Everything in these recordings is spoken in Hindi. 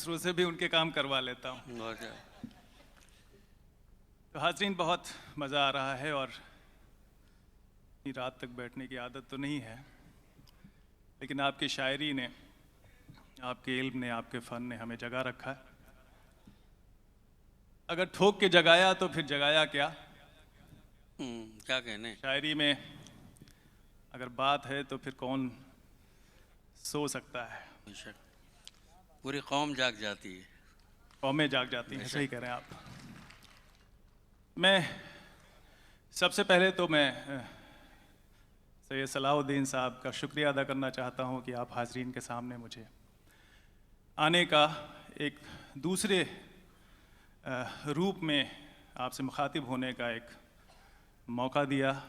दूसरों से भी उनके काम करवा लेता हूँ। तो हाज़रीन, बहुत मज़ा आ रहा है और इतनी रात तक बैठने की आदत तो नहीं है, लेकिन आपकी शायरी ने, आपके इल्म ने, आपके फ़न ने हमें जगा रखा है। अगर ठोक के जगाया तो फिर जगाया क्या? क्या कहने। शायरी में अगर बात है तो फिर कौन सो सकता है? बेशक पूरी कौम जाग जाती है, कौमें जाग जाती हैं। सही कह रहे हैं आप। मैं सबसे पहले तो मैं सैयद सलाहुद्दीन साहब का शुक्रिया अदा करना चाहता हूं कि आप हाज़रीन के सामने मुझे आने का एक दूसरे रूप में आपसे मुखातिब होने का एक मौका दिया।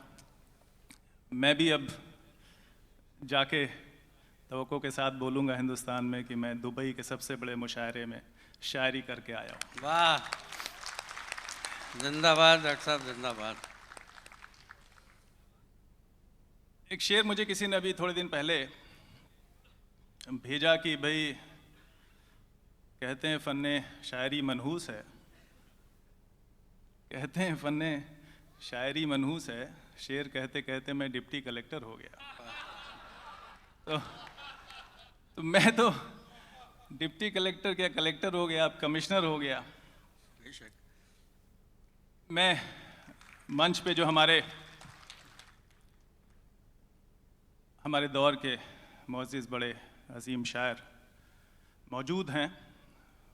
मैं भी अब जाके तवक्को के साथ बोलूँगा हिंदुस्तान में कि मैं दुबई के सबसे बड़े मुशायरे में शायरी करके आया हूँ। वाह, जिंदाबाद डॉक्टर साहब, जिंदाबाद। एक शेर मुझे किसी ने अभी थोड़े दिन पहले भेजा कि भाई कहते हैं फ़न्ने शायरी मनहूस है, कहते हैं फ़न्ने शायरी मनहूस है, शेर कहते कहते मैं डिप्टी कलेक्टर हो गया। तो मैं तो डिप्टी कलेक्टर क्या, कलेक्टर हो गया, अब कमिश्नर हो गया। मैं मंच पे जो हमारे दौर के मुअज़्ज़िज़ बड़े अजीम शायर मौजूद हैं,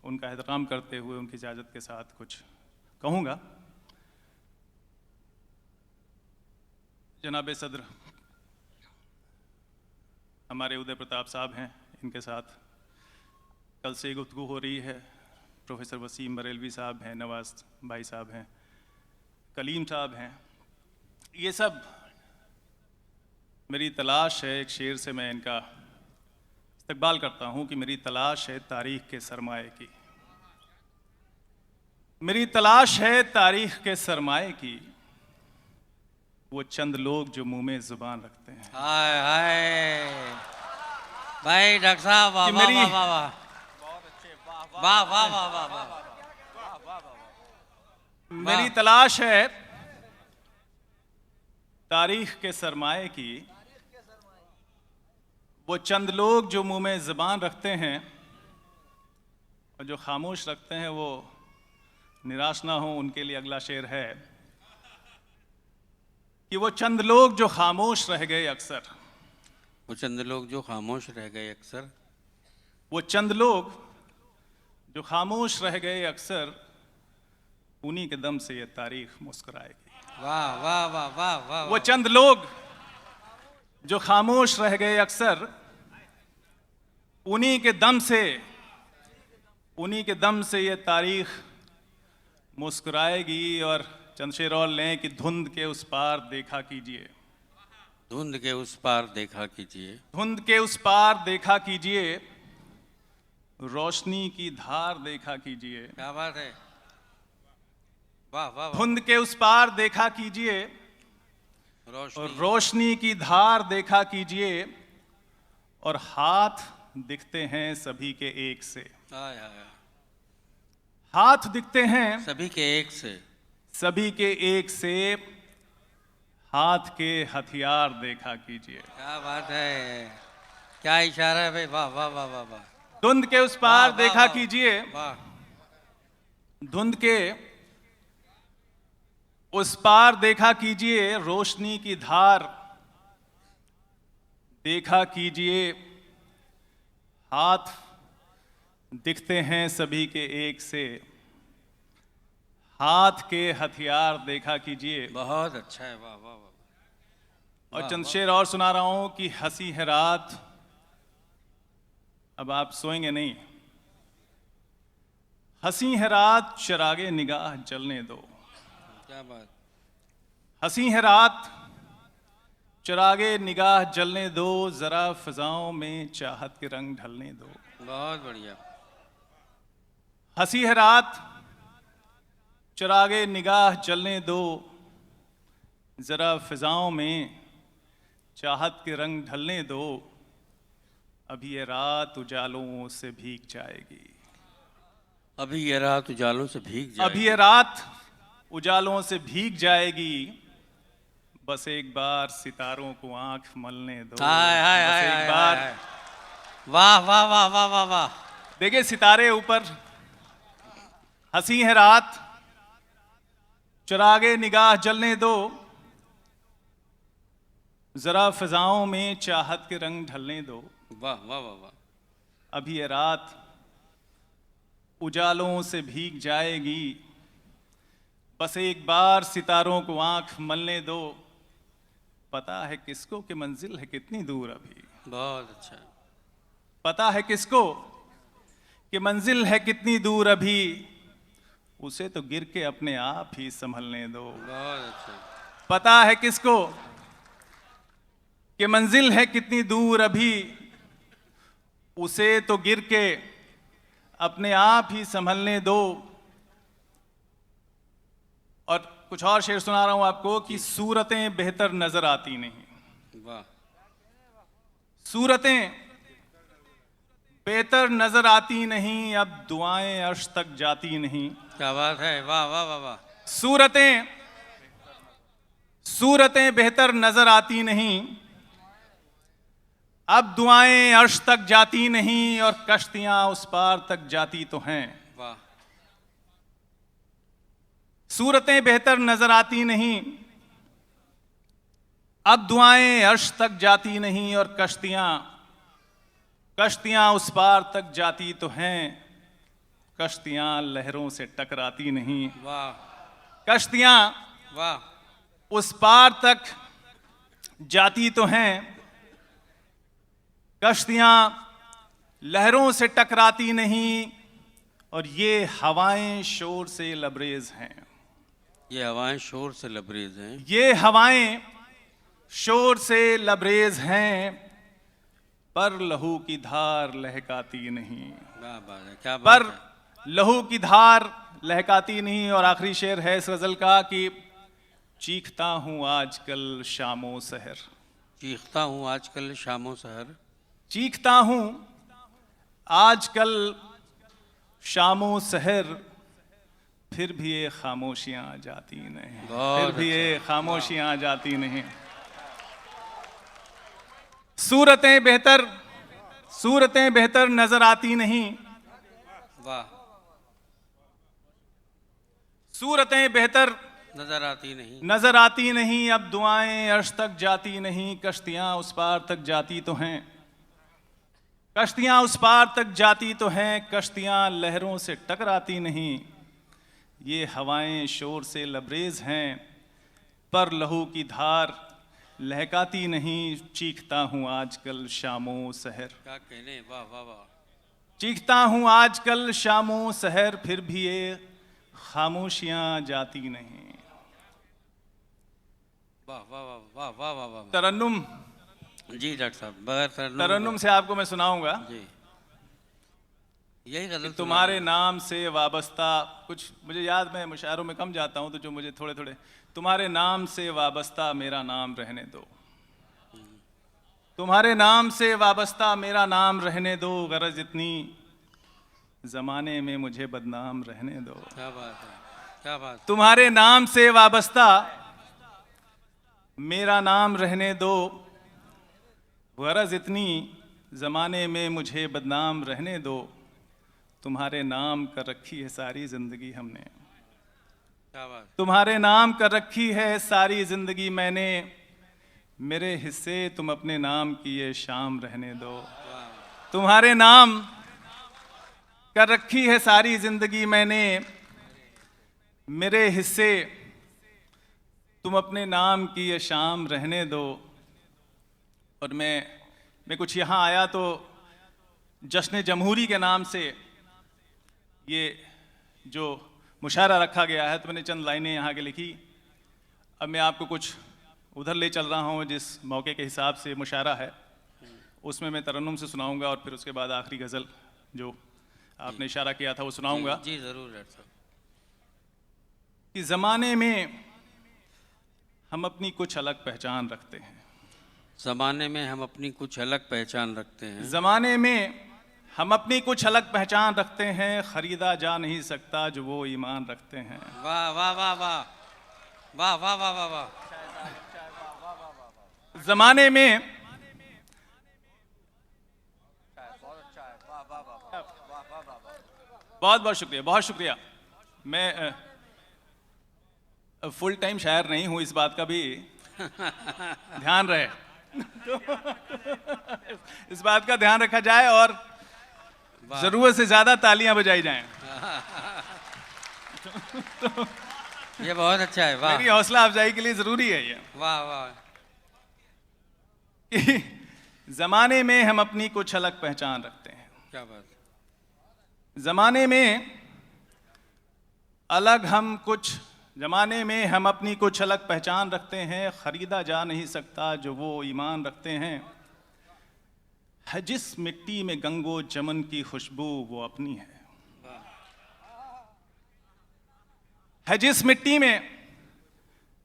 उनका एहतराम करते हुए उनकी इजाज़त के साथ कुछ कहूँगा। जनाब सदर हमारे उदय प्रताप साहब हैं, इनके साथ कल से गुफ्तगू हो रही है। प्रोफेसर वसीम बरेलवी साहब हैं, नवाज़ भाई साहब हैं, कलीम साहब हैं। ये सब मेरी तलाश है, एक शेर से मैं इनका इस्तकबाल करता हूँ कि मेरी तलाश है तारीख़ के सरमाए की, मेरी तलाश है तारीख़ के सरमाए की, वो चंद लोग जो मुंह में ज़ुबान रखते हैं। हाय हाय भाई डॉक्टर साहब, वाह वाह वाह वाह वाह, बहुत अच्छे, वाह वाह वाह वाह वाह। मेरी तलाश है तारीख़ के सरमाए की, वो चंद लोग जो मुंह में ज़ुबान रखते हैं और जो खामोश रखते हैं वो निराश ना हो, उनके लिए अगला शेर है कि वो चंद लोग जो खामोश रह गए अक्सर, वो चंद लोग जो खामोश रह गए अक्सर, वो चंद लोग जो खामोश रह गए अक्सर, उन्हीं के दम से ये तारीख़ मुस्कुराएगी। वाह वाह वाह वाह वाह। वो चंद लोग जो खामोश रह गए अक्सर, उन्हीं के दम से ये तारीख़ मुस्कुराएगी। और चंद शेर और लें कि धुंध के उस पार देखा कीजिए, धुंध के उस पार देखा कीजिए, धुंध के उस पार देखा कीजिए, रोशनी की धार देखा कीजिए। क्या बात है, वाह वाह वाह। धुंध के उस पार देखा कीजिए, रोशनी की धार देखा कीजिए, और हाथ दिखते हैं सभी के एक से। हाथ दिखते हैं सभी के एक से, सभी के एक से, हाथ के हथियार देखा कीजिए। क्या बात है, क्या इशारा है भाई, वाह वाह वाह वाह वाह। धुंध के उस पार देखा कीजिए, धुंध के उस पार देखा कीजिए, रोशनी की धार देखा कीजिए, हाथ दिखते हैं सभी के एक से, हाथ के हथियार देखा कीजिए। बहुत अच्छा है, वाह वाह वाह। और चंद शेर और सुना रहा हूं कि हंसी है रात, अब आप सोएंगे नहीं, हंसी है रात चिरागे निगाह जलने दो। क्या बात। हंसी है रात चिरागे निगाह जलने दो, जरा फिजाओं में चाहत के रंग ढलने दो। बहुत बढ़िया। हंसी है रात चिरागे निगाह जलने दो, जरा फिजाओं में चाहत के रंग ढलने दो, अभी ये रात उजालों से भीग जाएगी। अभी ये रात उजालों से भीग जाएगी। अभी ये रात उजालों से भीग जाएगी, बस एक बार सितारों को आंख मलने दो। हाय हाय बस हाय एक हाय बार। हाय। वाह वाह वाह वाह वाह वाह। देखिए सितारे ऊपर, हंसी है रात, चुरागे निगाह जलने दो, जरा फिजाओं में चाहत के रंग ढलने दो। वाह वाह वाह वाह। अभी ये रात उजालों से भीग जाएगी, बस एक बार सितारों को आंख मलने दो। पता है किसको कि मंजिल है कितनी दूर अभी। बहुत अच्छा। पता है किसको कि मंजिल है कितनी दूर अभी, उसे तो गिर के अपने आप ही संभलने दो। बहुत अच्छा। पता है किसको कि मंजिल है कितनी दूर अभी, उसे तो गिर के अपने आप ही संभलने दो। और कुछ और शेर सुना रहा हूं आपको कि सूरतें बेहतर नजर आती नहीं। वाह। सूरतें बेहतर नजर आती नहीं, अब दुआएं अर्श तक जाती नहीं। क्या बात है। वाह वाह वाह वाह। सूरतें बेहतर नजर आती नहीं, अब दुआएं अर्श तक जाती नहीं, और कश्तियां उस पार तक जाती तो हैं। वाह। सूरतें बेहतर नजर आती नहीं, अब दुआएं अर्श तक जाती नहीं, और कश्तियां उस पार तक जाती तो हैं। कश्तियां लहरों से टकराती नहीं। वाह। कश्तियां वाह। उस पार तक जाती तो हैं। कश्तियां लहरों से टकराती नहीं, और ये हवाएं शोर से लबरेज हैं। ये हवाएं शोर से लबरेज हैं। ये हवाएं शोर से लबरेज हैं, पर लहू की धार लहकाती नहीं। क्या बात है। क्या बात पर है। लहू की धार लहकाती नहीं। और आखिरी शेर है इस गजल का कि चीखता हूं आजकल शामों सहर। चीखता हूँ आजकल शामों सहर। चीखता हूं आजकल शामों सहर, फिर भी ये खामोशियां जाती नहीं। बहुत फिर भी ये अच्छा। खामोशियां जाती नहीं। सूरतें बेहतर नजर आती नहीं। वाह। सूरतें बेहतर नजर आती नहीं। नजर आती नहीं, अब दुआएं अर्श तक जाती नहीं। कश्तियां उस पार तक जाती तो हैं। कश्तियां उस पार तक जाती तो हैं। कश्तियां लहरों से टकराती नहीं। ये हवाएं शोर से लबरेज हैं, पर लहू की धार लहकाती नहीं। चीखता हूं आजकल शामों सहर। क्या कहने। वाह वाह वाह। चीखता हूं आजकल शामों सहर, फिर भी ये खामोशियां जाती नहीं। वाह वाह वाह वाह वाह वाह वाह। तरन्नुम, जी डॉक्टर साहब, बगैर तरन्नुम से आपको मैं सुनाऊंगा। जी। यही गजल तुम्हारे नाम से वाबस्ता, कुछ मुझे याद, मैं मुशायरों में कम जाता हूँ, तो जो मुझे थोड़े थोड़े, तुम्हारे नाम से वाबस्ता मेरा नाम रहने दो। तुम्हारे नाम से वाबस्ता मेरा नाम रहने दो, गरज इतनी जमाने में मुझे बदनाम रहने दो। क्या बात है। क्या बात। तुम्हारे नाम से वाबस्ता मेरा नाम रहने दो, गरज इतनी जमाने में मुझे बदनाम रहने दो। तुम्हारे नाम कर रखी है सारी जिंदगी हमने। क्या बात। तुम्हारे नाम कर रखी है सारी जिंदगी मैंने, मेरे हिस्से तुम अपने नाम की ये शाम रहने दो। तुम्हारे नाम कर रखी है सारी जिंदगी मैंने, मेरे हिस्से तुम अपने नाम की ये शाम रहने दो। और मैं कुछ यहाँ आया तो जश्न जमहूरी के नाम से ये जो मुशायरा रखा गया है, तो मैंने चंद लाइनें यहाँ के लिखी। अब मैं आपको कुछ उधर ले चल रहा हूँ जिस मौके के हिसाब से मुशायरा है, उसमें मैं तरन्नुम से सुनाऊंगा, और फिर उसके बाद आखिरी गज़ल जो आपने इशारा किया था वो सुनाऊंगा। जी ज़रूर डॉक्टर साहब। कि ज़माने में हम अपनी कुछ अलग पहचान रखते हैं। ज़माने में हम अपनी कुछ अलग पहचान रखते हैं। ज़माने में हम अपनी कुछ अलग पहचान रखते हैं, खरीदा जा नहीं सकता जो वो ईमान रखते हैं। वाह वाह वाह वाह वाह वाह वाह वाह वाह। जमाने में बहुत बहुत शुक्रिया, बहुत शुक्रिया। मैं फुल टाइम शायर नहीं हूं, इस बात का भी ध्यान रहे। इस बात का ध्यान रखा जाए और जरूरत से ज्यादा तालियां बजाई जाएं। ये बहुत अच्छा है, वाह। मेरी हौसला अफजाई के लिए जरूरी है ये। वाह वाह। कि जमाने में हम अपनी कुछ अलग पहचान रखते हैं। क्या बात है। जमाने में हम अपनी कुछ अलग पहचान रखते हैं, खरीदा जा नहीं सकता जो वो ईमान रखते हैं। है जिस मिट्टी में गंगो चमन की खुशबू वो अपनी है। है जिस मिट्टी में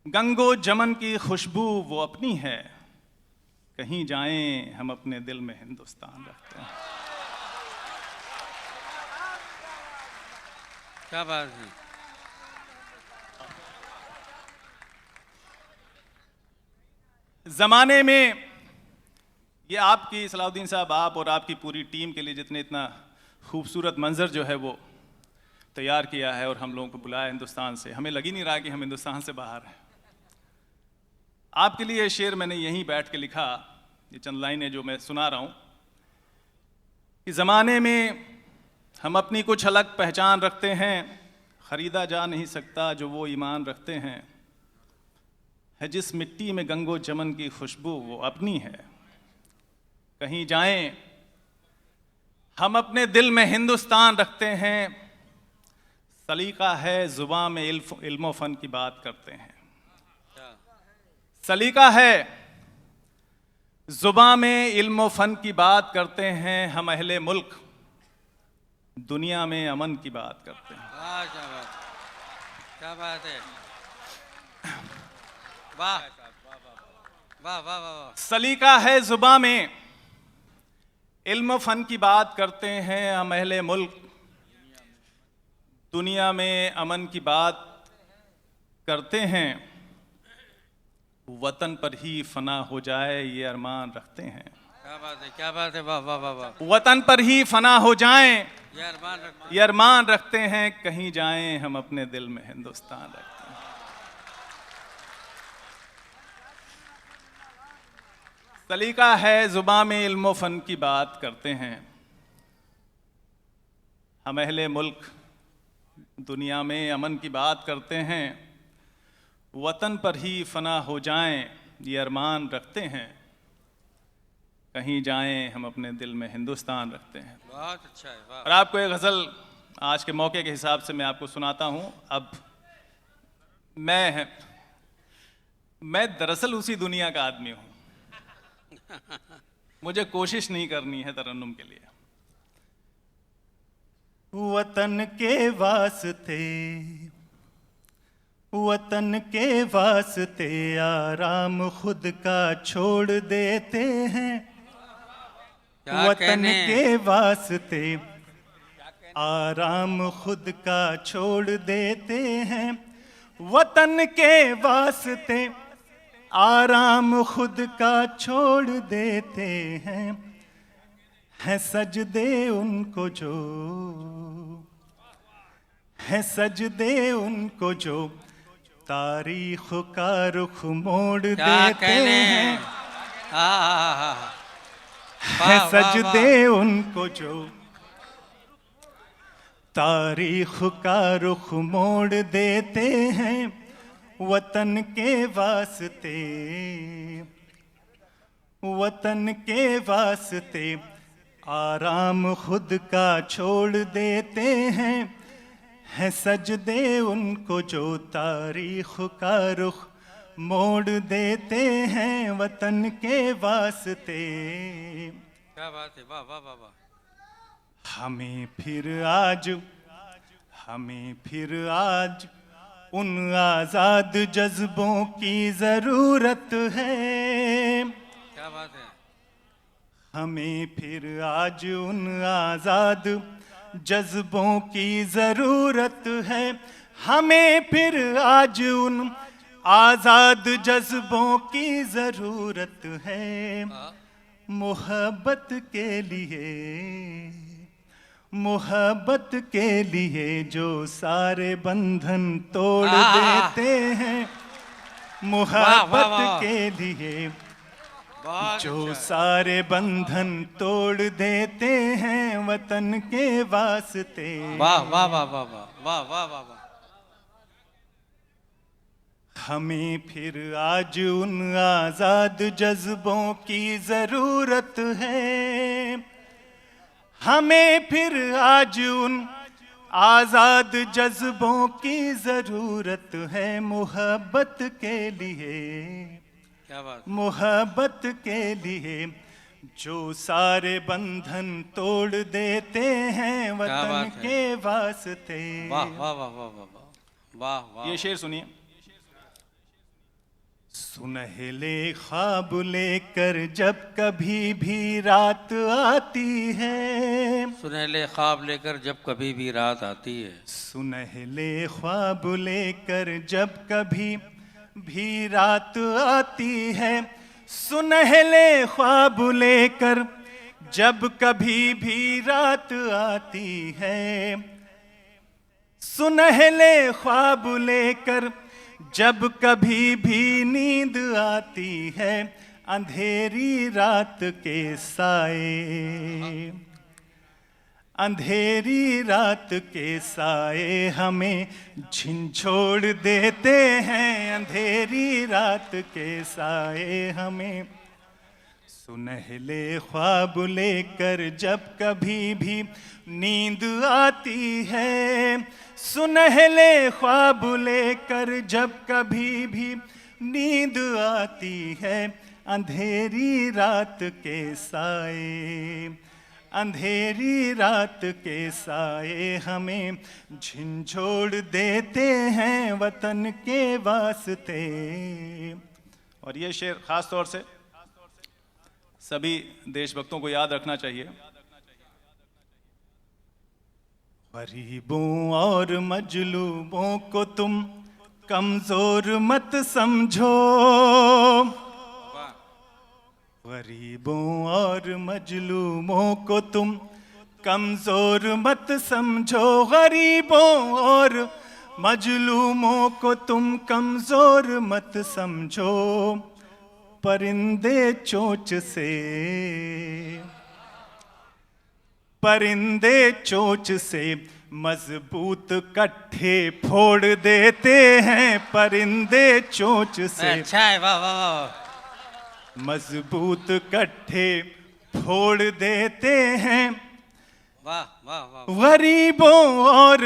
गंगो जमन की खुशबू वो अपनी है। कहीं जाएं हम अपने दिल में हिंदुस्तान रखते हैं। क्या बात है। जमाने में ये आपकी सलाउद्दीन साहब, आप और आपकी पूरी टीम के लिए जितने इतना खूबसूरत मंजर जो है वो तैयार किया है और हम लोगों को बुलाया हिंदुस्तान से, हमें लग ही नहीं रहा कि हम हिंदुस्तान से बाहर हैं। आपके लिए ये शेर मैंने यहीं बैठ के लिखा, ये चंद लाइनें जो मैं सुना रहा हूँ कि ज़माने में हम अपनी कुछ अलग पहचान रखते हैं, खरीदा जा नहीं सकता जो वो ईमान रखते हैं। है जिस मिट्टी में गंगो चमन की खुशबू वो अपनी है। कहीं जाएं हम अपने दिल में हिंदुस्तान रखते हैं। सलीका है जुबां में इल्म फ़न की बात करते हैं। सलीका है जुबां में इल्म फ़न की बात करते हैं। हम अहले मुल्क दुनिया में अमन की बात करते हैं। वाह क्या बात है। वाह वाह वाह वाह। सलीका है जुबां में इल्म फ़न की बात करते हैं। हम अहले मुल्क दुनिया में अमन की बात करते हैं। वतन पर ही फना हो जाए ये अरमान रखते हैं। क्या बात है, क्या बात है। वाह वाह वाह वाह। वतन पर ही फना हो जाएं ये अरमान रखते हैं। कहीं जाएं हम अपने दिल में हिंदुस्तान रखते हैं। सलीका है जुबां में इल्म फ़न की बात करते हैं। हम अहले मुल्क दुनिया में अमन की बात करते हैं। वतन पर ही फना हो जाएं ये अरमान रखते हैं। कहीं जाएं हम अपने दिल में हिंदुस्तान रखते हैं। बहुत अच्छा है, वाह। और आपको एक गज़ल आज के मौके के हिसाब से मैं आपको सुनाता हूँ। अब मैं दरअसल उसी दुनिया का आदमी हूँ। मुझे कोशिश नहीं करनी है तरन्नुम के लिए। वतन के वास्ते आराम खुद का छोड़ देते हैं। वतन के वास्ते आराम खुद का छोड़ देते हैं। वतन के वास्ते आराम खुद का छोड़ देते हैं। हैं सजदे उनको जो तारीख का रुख मोड़ देते हैं। हैं सजदे उनको जो तारीख का रुख मोड़ देते हैं। वतन के वास्ते आराम खुद का छोड़ देते हैं। हैं सजदे उनको जो तारीख का रुख मोड़ देते हैं। वतन के वास्ते। क्या बात है, वाह वाह वाह वाह। हमें फिर आज उन आजाद जज्बों की जरूरत है। क्या बात है। हमें फिर आज उन आजाद जज्बों की जरूरत है, हमें फिर आज उन आजाद जज्बों की जरूरत है। मोहब्बत के लिए, मोहब्बत के लिए जो सारे बंधन तोड़ देते हैं, मोहब्बत के लिए जो सारे बंधन तोड़ देते हैं वतन के वास्ते। वाह वाह वाह वाह वाह वाह वाह वाह। हमें फिर आज उन आजाद जज्बों की जरूरत है, हमें फिर आज उन आजाद जज्बों की जरूरत है। मोहब्बत के लिए, क्या बात, मोहब्बत के लिए जो सारे बंधन तोड़ देते हैं वतन के वास्ते। वाह वाह वाह वाह वाह वाह वाह। ये शेर सुनिए। सुनहले ख्वाब लेकर जब कभी भी रात आती है, सुनहले ख्वाब लेकर जब कभी भी रात आती है, सुनहले ख्वाब लेकर जब कभी भी रात आती है, सुनहले ख्वाब लेकर जब कभी भी रात आती है, सुनहले ख्वाब लेकर जब कभी भी नींद आती है, अंधेरी रात के साए, अंधेरी रात के साए हमें झिंझोड़ देते हैं, अंधेरी रात के साए हमें। सुनहले ख्वाब लेकर जब कभी भी नींद आती है, सुनहले ख्वाब लेकर जब कभी भी नींद आती है, अंधेरी रात के साए, अंधेरी रात के साए हमें झिंझोड़ देते हैं वतन के वास्ते। और ये शेर खास तौर से सभी देशभक्तों को याद रखना चाहिए। गरीबों और मजलूमों को तुम कमजोर मत समझो, गरीबों और मजलूमों को तुम कमजोर मत समझो, गरीबों और मजलूमों को तुम कमजोर मत समझो। परिंदे चोंच से, परिंदे चोंच से मजबूत कट्ठे फोड़ देते हैं, परिंदे चोंच से। अच्छा है, वाह वाह वाह। मजबूत कट्ठे फोड़ देते हैं, वाह वाह वाह। गरीबों और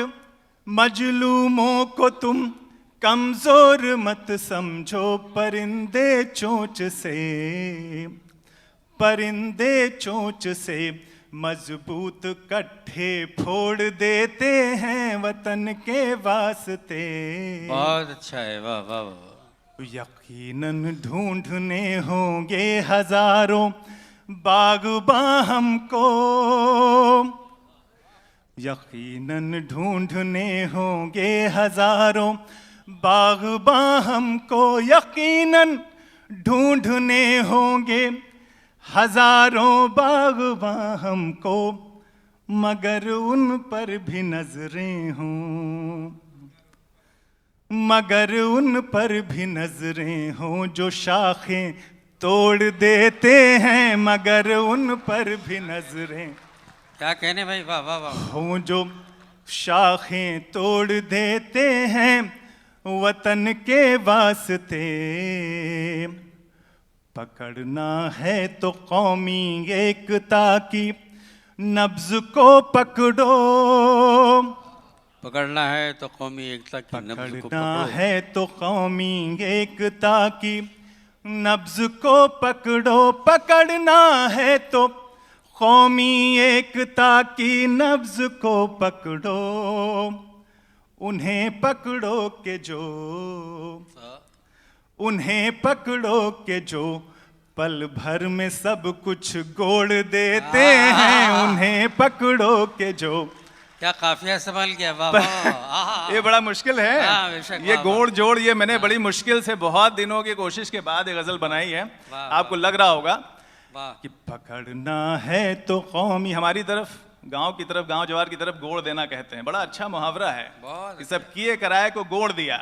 मजलूमों को तुम कमजोर मत समझो, परिंदे चोंच से, परिंदे चोंच से मजबूत कट्ठे फोड़ देते हैं वतन के वास्ते। बहुत अच्छा है, वाह वाह वाह। यकीनन ढूंढने होंगे हजारों बागबां हमको, यकीनन ढूंढने होंगे हजारों बागबां हमको, यकीनन ढूंढने होंगे हजारों बागबां हमको, मगर उन पर भी नजरें हों, मगर उन पर भी नजरें हों जो शाखें तोड़ देते हैं, मगर उन पर भी नजरें, क्या कहने भाई, वाह वाह वाह। हों जो शाखें तोड़ देते हैं वतन के वास्ते। पकड़ना है तो कौमी एकता की नब्ज को पकड़ो, पकड़ना है तो कौमी एकता की नब्ज को पकड़ना पकड़ो, है तो कौमी एकता की नब्ज को पकड़ो, पकड़ना है तो कौमी एकता की नब्ज को पकड़ो, उन्हें पकड़ो के जो, उन्हें पकड़ो के जो पल भर में सब कुछ गोड़ देते हैं, उन्हें पकड़ो के जो। क्या काफिया इस्तेमाल किया, वाह वाह। ये बड़ा मुश्किल है, ये वाह, गोड़ जोड़, ये मैंने बड़ी मुश्किल से बहुत दिनों की कोशिश के बाद ये गजल बनाई है। आपको लग रहा होगा कि पकड़ना है तो कौमी, हमारी तरफ गांव की तरफ, गांव जवार की तरफ गोड़ देना कहते हैं, बड़ा अच्छा मुहावरा है कि सब किए कराए को गोड़ दिया।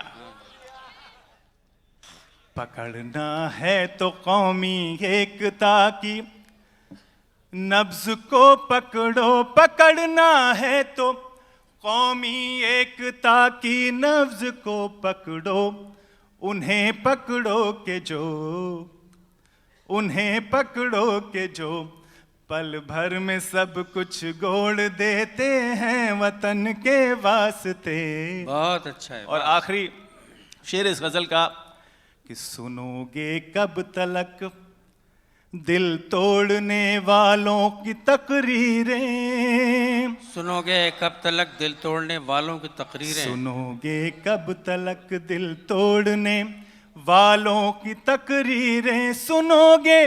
पकड़ना है तो कौमी एकता की नब्ज को पकड़ो, पकड़ना है तो कौमी एकता की नब्ज को पकड़ो, उन्हें पकड़ो के जो, उन्हें पकड़ो के जो पल भर में सब कुछ गोड़ देते हैं वतन के वास्ते। बहुत अच्छा है। और आखिरी शेर इस गजल का कि सुनोगे कब तलक दिल तोड़ने वालों की तकरीरें, सुनोगे कब तलक दिल तोड़ने वालों की तकरीरें, सुनोगे कब तलक दिल तोड़ने वालों की तकरीरें, सुनोगे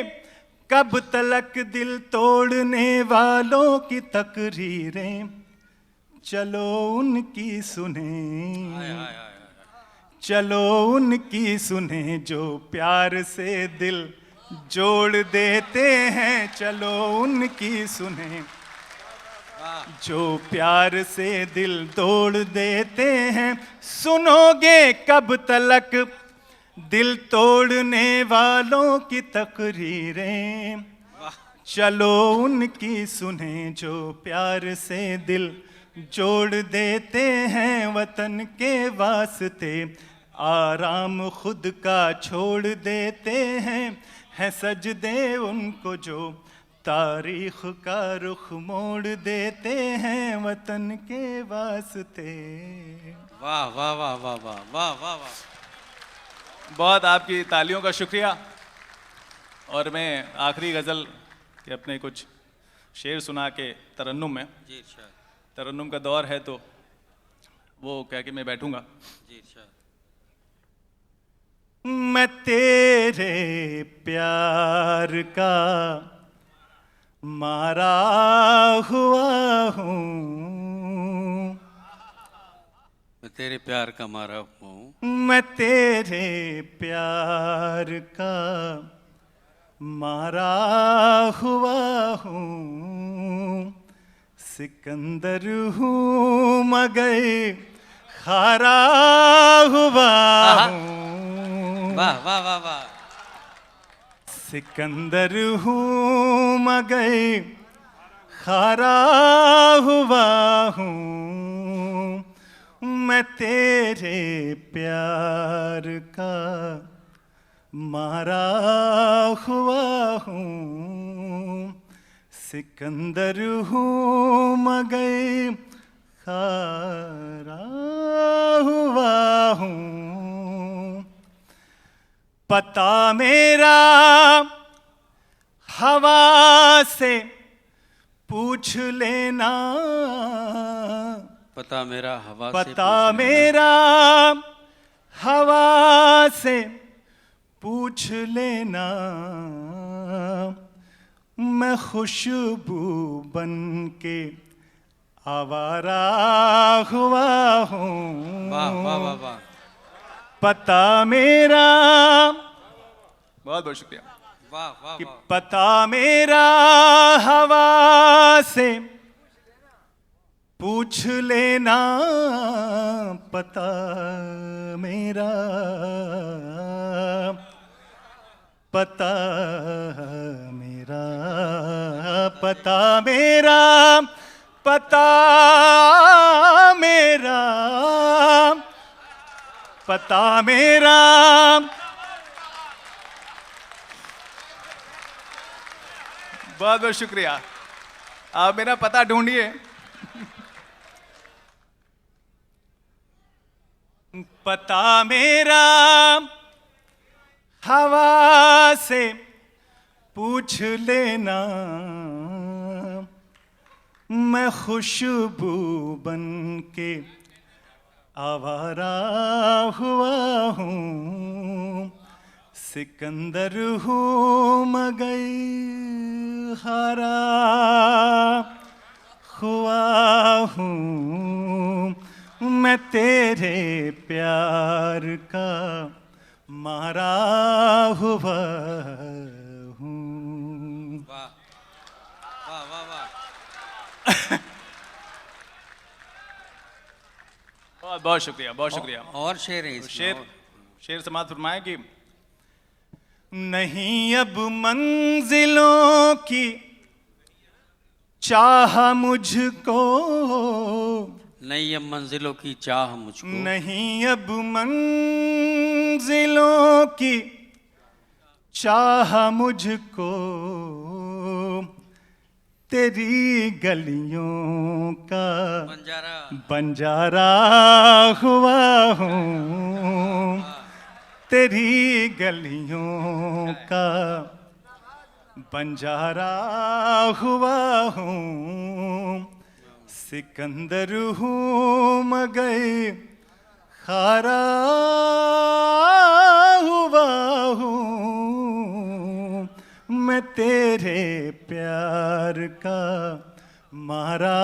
कब तलक दिल तोड़ने वालों की तकरीरें, चलो उनकी सुने, चलो उनकी सुने जो प्यार से दिल जोड़ देते हैं, चलो उनकी सुने जो प्यार से दिल तोड़ देते हैं, सुनोगे कब तलक दिल तोड़ने वालों की तकरीरें, चलो उनकी सुने जो प्यार से दिल जोड़ देते हैं वतन के वास्ते, आराम खुद का छोड़ देते हैं सजदे उनको जो तारीख का रुख मोड़ देते हैं वतन के वास्ते। वाह वाह वाह वाह वाह वाह वाह वाह। बहुत आपकी तालियों का शुक्रिया। और मैं आखिरी गज़ल के अपने कुछ शेर सुना के तरन्नुम में, जी तरन्नुम का दौर है तो वो कह के मैं बैठूंगा। जी मैं तेरे प्यार का मारा हुआ हूँ, मैं तेरे प्यार का मारा हूँ, मैं तेरे प्यार का मारा हुआ हूँ, सिकंदर हूँ मगर खारा हुआ हूँ, वाह वाह वाह वाह। सिकंदर हूँ मगर खारा हुआ हूँ, मैं तेरे प्यार का मारा हुआ हूँ, सिकंदर हूँ मगर खारा हुआ हूँ। पता मेरा हवा से पूछ लेना, पता मेरा हवा से पता मेरा हवा से पूछ लेना, मैं खुशबू बन के आवारा हुआ हूँ। वाह वाह वाह वाह। पता मेरा, बहुत बहुत शुक्रिया, वाह वाह कि वाह। पता मेरा हवा से पूछ लेना, पता मेरा, पता मेरा, पता मेरा, पता मेरा, पता मेरा, बहुत बहुत शुक्रिया। आप मेरा पता ढूंढिए। पता मेरा हवा से पूछ लेना, मैं खुशबू बन के आवारा हुआ हूँ, सिकंदर हूँ मगर हारा हुआ हूँ, मैं तेरे प्यार का मारा हुआ हूँ। वाह वाह वाह वाह। बहुत बहुत शुक्रिया, बहुत शुक्रिया। और शेर है इसमें, शेर और। शेर समाज फरमाए कि नहीं अब मंजिलों की चाह मुझको, नहीं अब मंजिलों की चाह मुझको, नहीं अब मंजिलों की चाह मुझको, तेरी गलियों का बंजारा बंजारा हुआ हूँ, तेरी गलियों का बंजारा हुआ हूँ, सिकंदर हूँ मगर खारा हुआ हूँ, मैं तेरे प्यार का मारा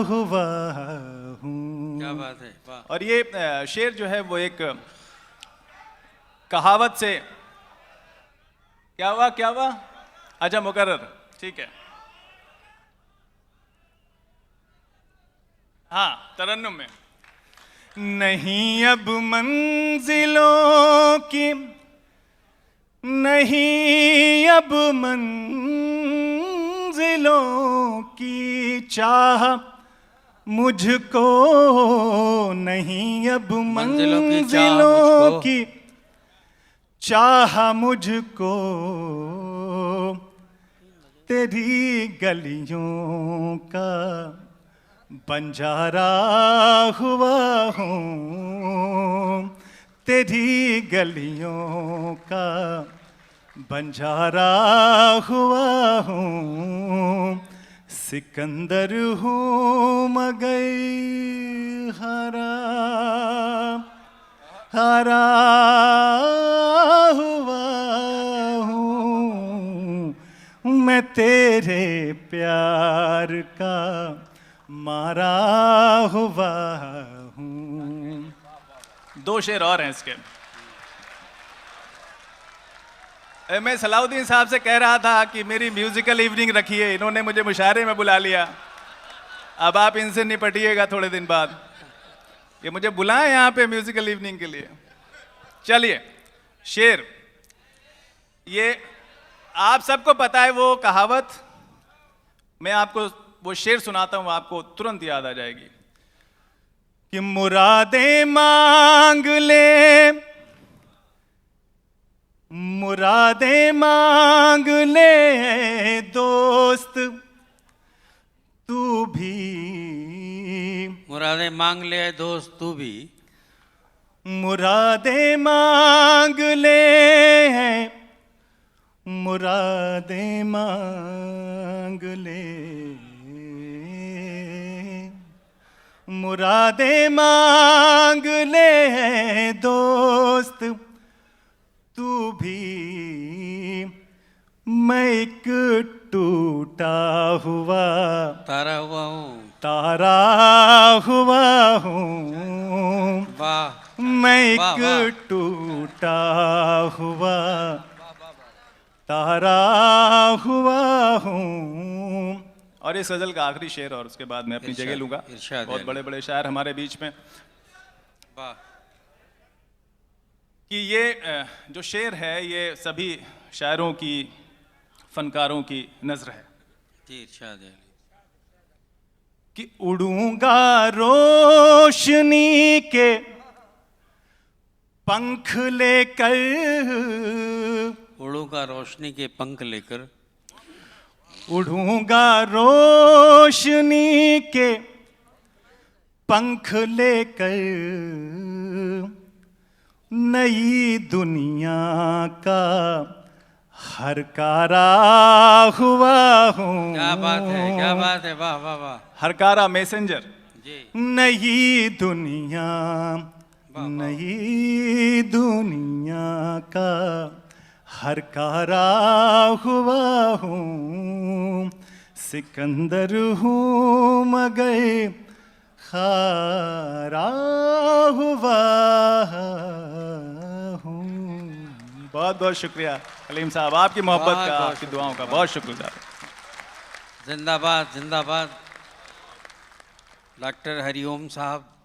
हुआ हूँ। क्या बात है, वाह। और ये शेर जो है वो एक कहावत से क्या हुआ, क्या हुआ? अच्छा, मुकर्रर, ठीक है। हाँ, तरन्नुम में नहीं अब मंजिलों की, नहीं अब मंजिलों की चाह मुझको, नहीं अब मंजिलों की चाह मुझको, तेरी गलियों का बंजारा हुआ हूँ, तेरी गलियों का बंजारा हुआ हूँ, सिकंदर हूँ मगर हारा हारा हुआ हूँ, मैं तेरे प्यार का मारा हुआ हूँ। दो शेर और हैं इसके। मैं सलाउद्दीन साहब से कह रहा था कि मेरी म्यूजिकल इवनिंग रखिए, इन्होंने मुझे मुशायरे में बुला लिया। अब आप इनसे निपटिएगा थोड़े दिन बाद, ये मुझे बुलाएं यहाँ पे म्यूजिकल इवनिंग के लिए। चलिए, शेर, ये आप सबको पता है वो कहावत, मैं आपको वो शेर सुनाता हूं, आपको तुरंत याद आ जाएगी कि मुरादे मांग ले, मुरादे मांग ले दोस्त तू भी, मुरादे मांग ले दोस्त तू भी, मुरादे मांग ले, मुरादे मांग ले, मुरादे मांग ले दोस्त तू भी, मैं एक टूटा हुआ तारा हुआ हूँ, तारा हुआ हूँ, वाह, मैं वाह, वाह। एक टूटा हुआ तारा हुआ हूँ। और इस गजल का आखिरी शेर और उसके बाद मैं अपनी जगह लूंगा। बहुत बड़े बड़े शायर हमारे बीच में, वाह, कि ये जो शेर है ये सभी शायरों की, फनकारों की नज़र है जी, इरशाद है कि उड़ूंगा रोशनी के पंख लेकर, उड़ूंगा रोशनी के पंख लेकर, उड़ूंगा रोशनी के पंख लेकर, नई दुनिया का हर कारा हुआ हूँ। क्या बात है, क्या बात है, वाह वाह वाह, हरकारा मैसेंजर, जी, नई दुनिया नई दुनिया का हर कारा हुआ हूँ, सिकंदर हूँ मगर खारा हुआ हूँ। बहुत बहुत शुक्रिया कलीम साहब, आपकी मोहब्बत का, आपकी दुआओं का बहुत शुक्रिया। जिंदाबाद जिंदाबाद। डॉक्टर हरिओम साहब।